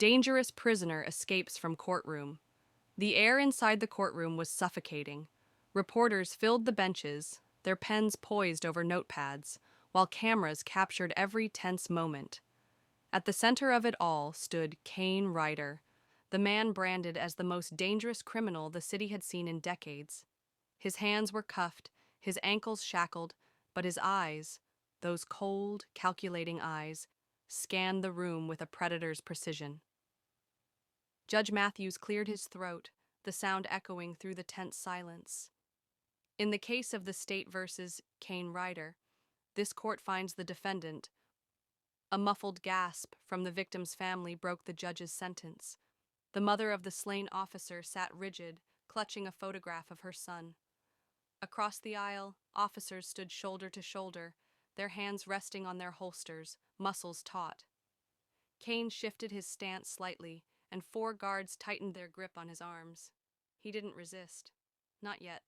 Dangerous prisoner escapes from courtroom. The air inside the courtroom was suffocating. Reporters filled the benches, their pens poised over notepads, while cameras captured every tense moment. At the center of it all stood Kane Ryder, the man branded as the most dangerous criminal the city had seen in decades. His hands were cuffed, his ankles shackled, but his eyes, those cold, calculating eyes, scanned the room with a predator's precision. Judge Matthews cleared his throat, the sound echoing through the tense silence. In the case of the state versus Kane Ryder, this court finds the defendant. A muffled gasp from the victim's family broke the judge's sentence. The mother of the slain officer sat rigid, clutching a photograph of her son. Across the aisle, officers stood shoulder to shoulder, their hands resting on their holsters, muscles taut. Kane shifted his stance slightly, and 4 guards tightened their grip on his arms. He didn't resist. Not yet.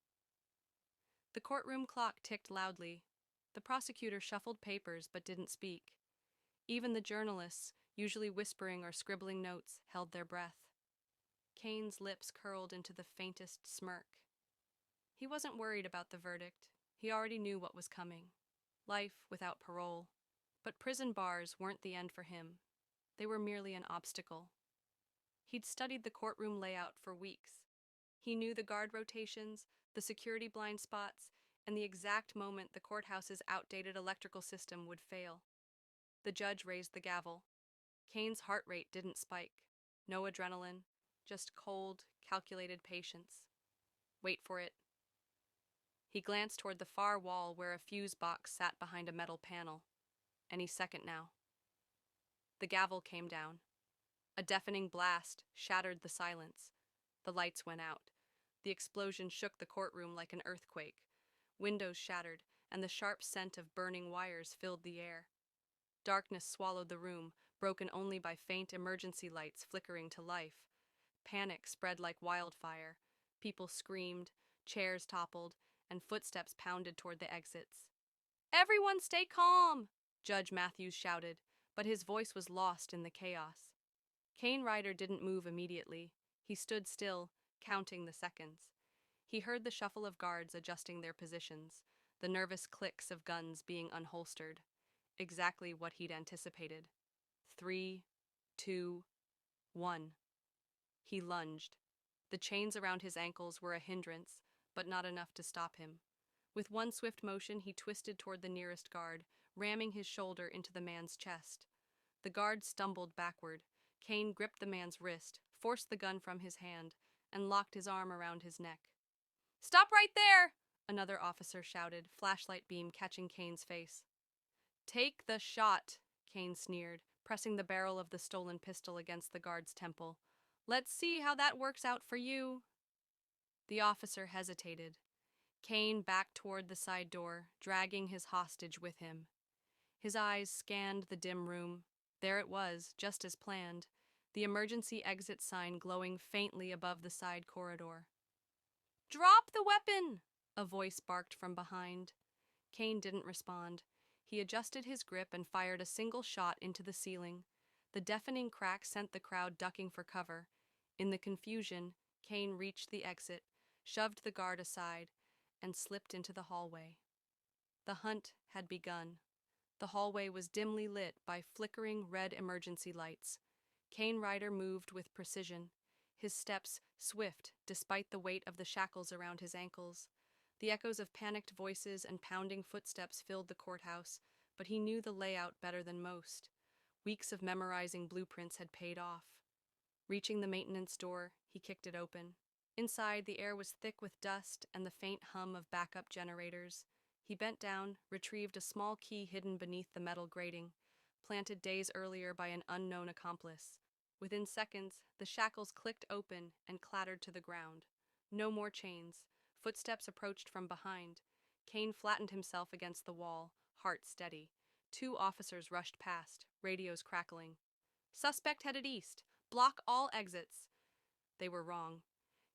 The courtroom clock ticked loudly. The prosecutor shuffled papers but didn't speak. Even the journalists, usually whispering or scribbling notes, held their breath. Kane's lips curled into the faintest smirk. He wasn't worried about the verdict. He already knew what was coming. Life without parole. But prison bars weren't the end for him. They were merely an obstacle. He'd studied the courtroom layout for weeks. He knew the guard rotations, the security blind spots, and the exact moment the courthouse's outdated electrical system would fail. The judge raised the gavel. Kane's heart rate didn't spike. No adrenaline, just cold, calculated patience. Wait for it. He glanced toward the far wall where a fuse box sat behind a metal panel. Any second now. The gavel came down. A deafening blast shattered the silence. The lights went out. The explosion shook the courtroom like an earthquake. Windows shattered, and the sharp scent of burning wires filled the air. Darkness swallowed the room, broken only by faint emergency lights flickering to life. Panic spread like wildfire. People screamed, chairs toppled, and footsteps pounded toward the exits. "Everyone stay calm!" Judge Matthews shouted, but his voice was lost in the chaos. Kane Ryder didn't move immediately. He stood still, counting the seconds. He heard the shuffle of guards adjusting their positions, the nervous clicks of guns being unholstered. Exactly what he'd anticipated. 3, 2, 1. He lunged. The chains around his ankles were a hindrance, but not enough to stop him. With one swift motion, he twisted toward the nearest guard, ramming his shoulder into the man's chest. The guard stumbled backward. Kane gripped the man's wrist, forced the gun from his hand, and locked his arm around his neck. "Stop right there!" another officer shouted, flashlight beam catching Kane's face. "Take the shot," Kane sneered, pressing the barrel of the stolen pistol against the guard's temple. "Let's see how that works out for you." The officer hesitated. Kane backed toward the side door, dragging his hostage with him. His eyes scanned the dim room. There it was, just as planned, the emergency exit sign glowing faintly above the side corridor. "Drop the weapon!" a voice barked from behind. Kane didn't respond. He adjusted his grip and fired a single shot into the ceiling. The deafening crack sent the crowd ducking for cover. In the confusion, Kane reached the exit, shoved the guard aside, and slipped into the hallway. The hunt had begun. The hallway was dimly lit by flickering red emergency lights. Kane Ryder moved with precision, his steps swift despite the weight of the shackles around his ankles. The echoes of panicked voices and pounding footsteps filled the courthouse, but he knew the layout better than most. Weeks of memorizing blueprints had paid off. Reaching the maintenance door, he kicked it open. Inside, the air was thick with dust and the faint hum of backup generators. He bent down, retrieved a small key hidden beneath the metal grating, planted days earlier by an unknown accomplice. Within seconds, the shackles clicked open and clattered to the ground. No more chains. Footsteps approached from behind. Kane flattened himself against the wall, heart steady. 2 officers rushed past, radios crackling. "Suspect headed east. Block all exits." They were wrong.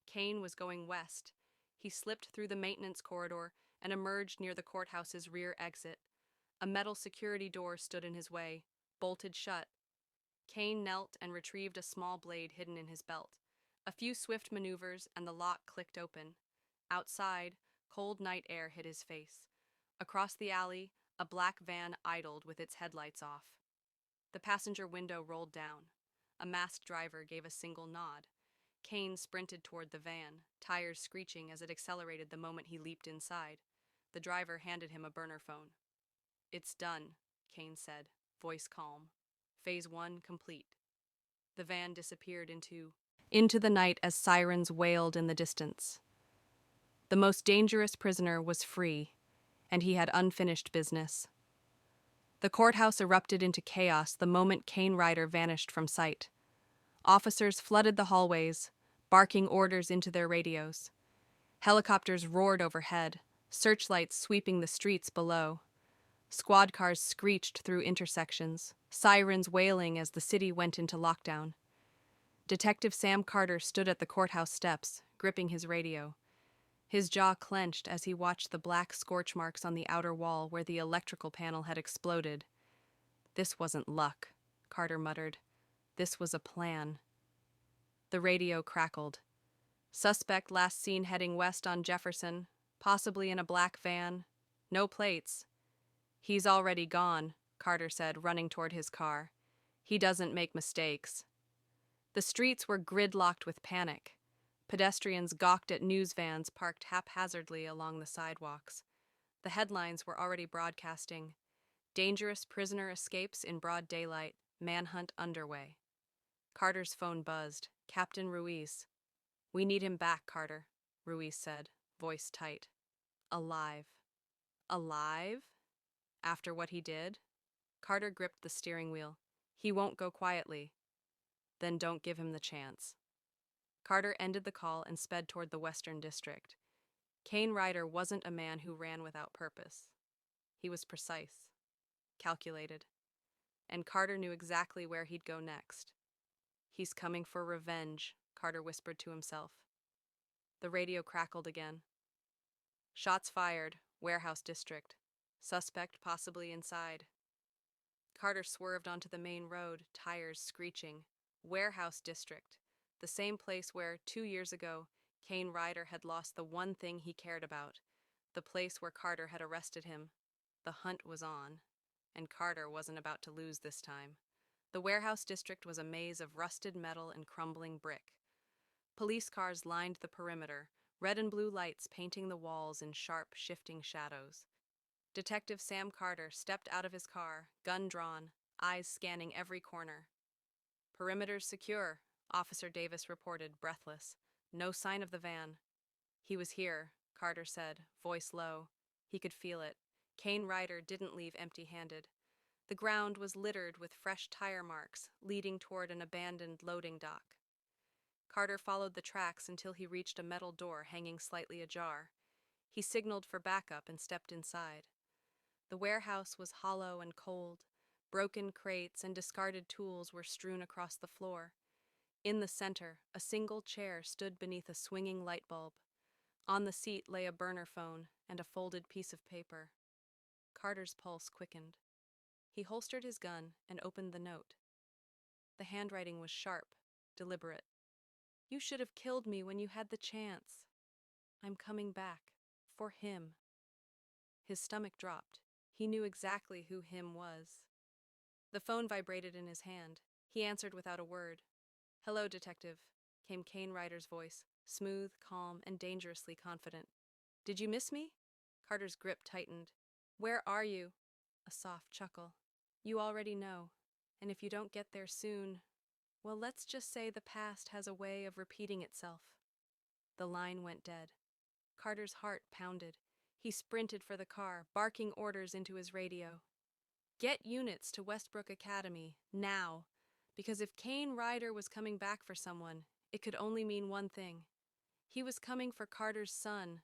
Kane was going west. He slipped through the maintenance corridor and emerged near the courthouse's rear exit. A metal security door stood in his way, bolted shut. Kane knelt and retrieved a small blade hidden in his belt. A few swift maneuvers, and the lock clicked open. Outside, cold night air hit his face. Across the alley, a black van idled with its headlights off. The passenger window rolled down. A masked driver gave a single nod. Kane sprinted toward the van, tires screeching as it accelerated the moment he leaped inside. The driver handed him a burner phone. "It's done," Kane said, voice calm. "Phase 1 complete." The van disappeared into the night as sirens wailed in the distance. The most dangerous prisoner was free, and he had unfinished business. The courthouse erupted into chaos the moment Kane Ryder vanished from sight. Officers flooded the hallways, barking orders into their radios. Helicopters roared overhead, searchlights sweeping the streets below. Squad cars screeched through intersections, sirens wailing as the city went into lockdown. Detective Sam Carter stood at the courthouse steps, gripping his radio. His jaw clenched as he watched the black scorch marks on the outer wall where the electrical panel had exploded. "This wasn't luck," Carter muttered. "This was a plan." The radio crackled. "Suspect last seen heading west on Jefferson, possibly in a black van. No plates." "He's already gone," Carter said, running toward his car. "He doesn't make mistakes." The streets were gridlocked with panic. Pedestrians gawked at news vans parked haphazardly along the sidewalks. The headlines were already broadcasting, "Dangerous prisoner escapes in broad daylight, manhunt underway." Carter's phone buzzed. "Captain Ruiz." "We need him back, Carter," Ruiz said, voice tight. "Alive." "Alive? After what he did?" Carter gripped the steering wheel. "He won't go quietly." "Then don't give him the chance." Carter ended the call and sped toward the Western District. Kane Ryder wasn't a man who ran without purpose. He was precise, calculated, and Carter knew exactly where he'd go next. "He's coming for revenge," Carter whispered to himself. The radio crackled again. "Shots fired, Warehouse District. Suspect possibly inside." Carter swerved onto the main road, tires screeching. Warehouse District, the same place where, 2 years ago, Kane Ryder had lost the one thing he cared about, the place where Carter had arrested him. The hunt was on, and Carter wasn't about to lose this time. The Warehouse District was a maze of rusted metal and crumbling brick. Police cars lined the perimeter, red and blue lights painting the walls in sharp, shifting shadows. Detective Sam Carter stepped out of his car, gun drawn, eyes scanning every corner. "Perimeter's secure," Officer Davis reported, breathless. "No sign of the van." "He was here," Carter said, voice low. He could feel it. Kane Ryder didn't leave empty-handed. The ground was littered with fresh tire marks, leading toward an abandoned loading dock. Carter followed the tracks until he reached a metal door hanging slightly ajar. He signaled for backup and stepped inside. The warehouse was hollow and cold. Broken crates and discarded tools were strewn across the floor. In the center, a single chair stood beneath a swinging light bulb. On the seat lay a burner phone and a folded piece of paper. Carter's pulse quickened. He holstered his gun and opened the note. The handwriting was sharp, deliberate. "You should have killed me when you had the chance. I'm coming back. For him." His stomach dropped. He knew exactly who him was. The phone vibrated in his hand. He answered without a word. "Hello, Detective," came Kane Ryder's voice, smooth, calm, and dangerously confident. "Did you miss me?" Carter's grip tightened. "Where are you?" A soft chuckle. "You already know. And if you don't get there soon, well, let's just say the past has a way of repeating itself." The line went dead. Carter's heart pounded. He sprinted for the car, barking orders into his radio. "Get units to Westbrook Academy, now. Because if Kane Ryder was coming back for someone, it could only mean one thing. He was coming for Carter's son,